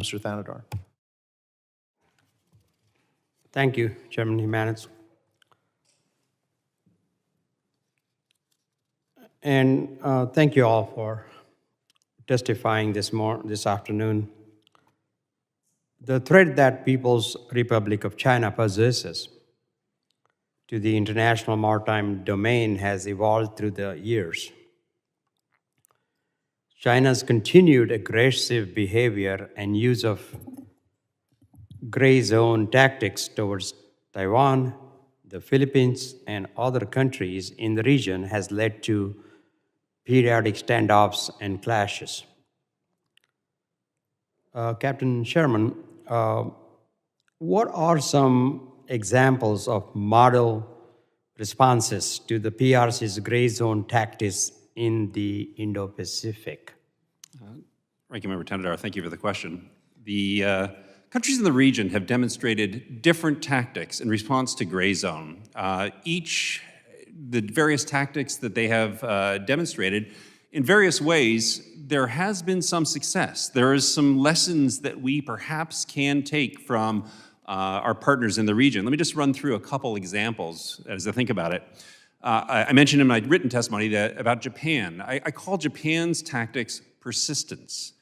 Mr. Thanedar. Thank you, Chairman Jimenez. And thank you all for testifying this afternoon. The threat that People's Republic of China possesses to the international maritime domain has evolved through the years. China's continued aggressive behavior and use of gray zone tactics towards Taiwan, the Philippines, and other countries in the region has led to periodic standoffs and clashes. Captain Sherman, what are some examples of model responses to the PRC's gray zone tactics in the Indo-Pacific? Ranking Member Thanedar, thank you for the question. The countries in the region have demonstrated different tactics in response to gray zone. The various tactics that they have demonstrated, in various ways, there has been some success. There is some lessons that we perhaps can take from our partners in the region. Let me just run through a couple examples as I think about it. I mentioned in my written testimony about Japan. I call Japan's tactics persistence.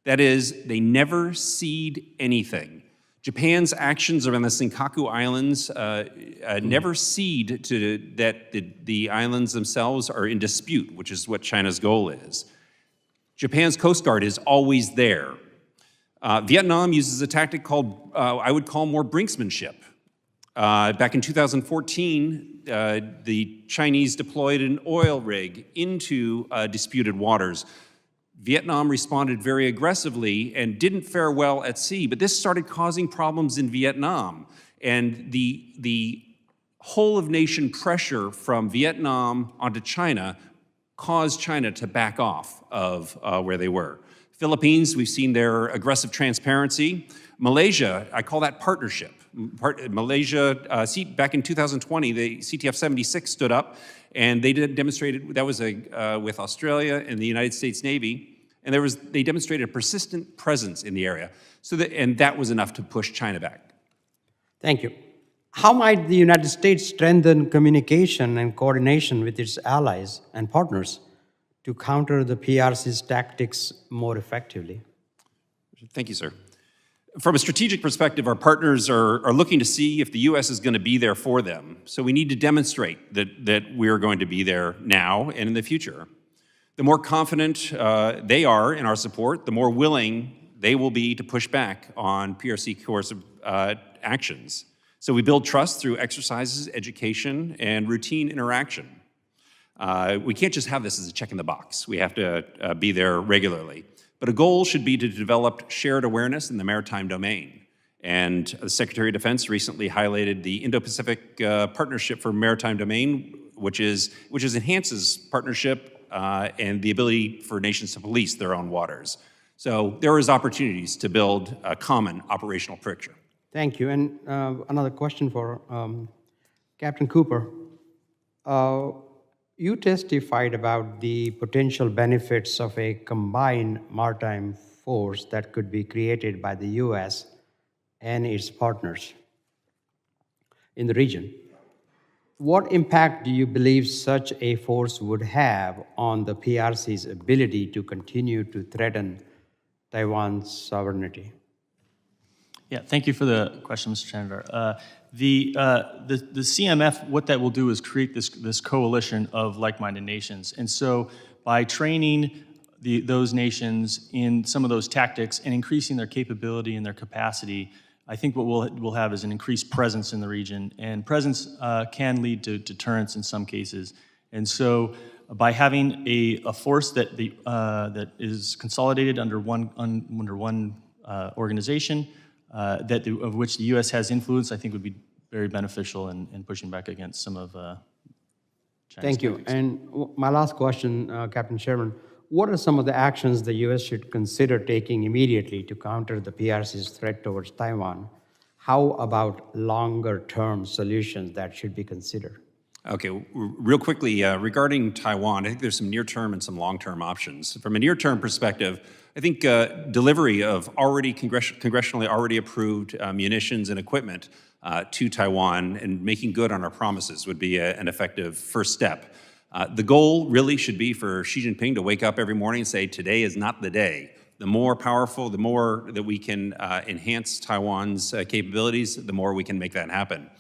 That is, they never cede anything. Japan's actions around the Senkaku Islands never cede to that the islands themselves are in dispute, which is what China's goal is. Japan's Coast Guard is always there. Vietnam uses a tactic called, I would call more brinksmanship. Back in 2014, the Chinese deployed an oil rig into disputed waters. Vietnam responded very aggressively and didn't fare well at sea, but this started causing problems in Vietnam. And the whole of nation pressure from Vietnam onto China caused China to back off of where they were. Philippines, we've seen their aggressive transparency. Malaysia, I call that partnership. Malaysia, back in 2020, the CTF-76 stood up, and they demonstrated, that was with Australia and the United States Navy, and they demonstrated a persistent presence in the area, and that was enough to push China back. Thank you. How might the United States strengthen communication and coordination with its allies and partners to counter the PRC's tactics more effectively? Thank you, sir. From a strategic perspective, our partners are looking to see if the U.S. is going to be there for them. So we need to demonstrate that we're going to be there now and in the future. The more confident they are in our support, the more willing they will be to push back on PRC coercive actions. So we build trust through exercises, education, and routine interaction. We can't just have this as a check in the box. We have to be there regularly. But a goal should be to develop shared awareness in the maritime domain. And the Secretary of Defense recently highlighted the Indo-Pacific Partnership for Maritime Domain, which enhances partnership and the ability for nations to police their own waters. So there is opportunities to build a common operational picture. Thank you. And another question for Captain Cooper. You testified about the potential benefits of a combined maritime force that could be created by the U.S. and its partners in the region. What impact do you believe such a force would have on the PRC's ability to continue to threaten Taiwan's sovereignty? Yeah, thank you for the question, Mr. Thanedar. The CMF, what that will do is create this coalition of like-minded nations. And so by training those nations in some of those tactics and increasing their capability and their capacity, I think what we'll have is an increased presence in the region. And presence can lead to deterrence in some cases. And so by having a force that is consolidated under one organization, of which the U.S. has influence, I think would be very beneficial in pushing back against some of China's Thank you. tactics. And my last question, Captain Sherman, what are some of the actions the U.S. should consider taking immediately to counter the PRC's threat towards Taiwan? How about longer-term solutions that should be considered? Okay, real quickly, regarding Taiwan, I think there's some near-term and some long-term options. From a near-term perspective, I think delivery of already congressionally already approved munitions and equipment to Taiwan and making good on our promises would be an effective first step. The goal really should be for Xi Jinping to wake up every morning and say, today is not the day. The more powerful, the more that we can enhance Taiwan's capabilities, the more we can make that happen.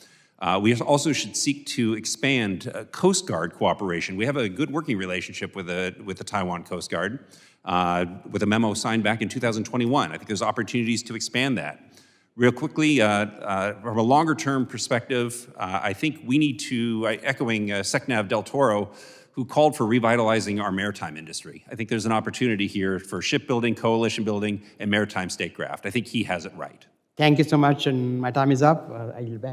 We also should seek to expand Coast Guard cooperation. We have a good working relationship with the Taiwan Coast Guard, with a memo signed back in 2021. I think there's opportunities to expand that. Real quickly, from a longer-term perspective, I think we need to, echoing Secnav Del Toro, who called for revitalizing our maritime industry. I think there's an opportunity here for shipbuilding, coalition building, and maritime statecraft. I think he has it right. Thank you so much, and my time is up. I yield back.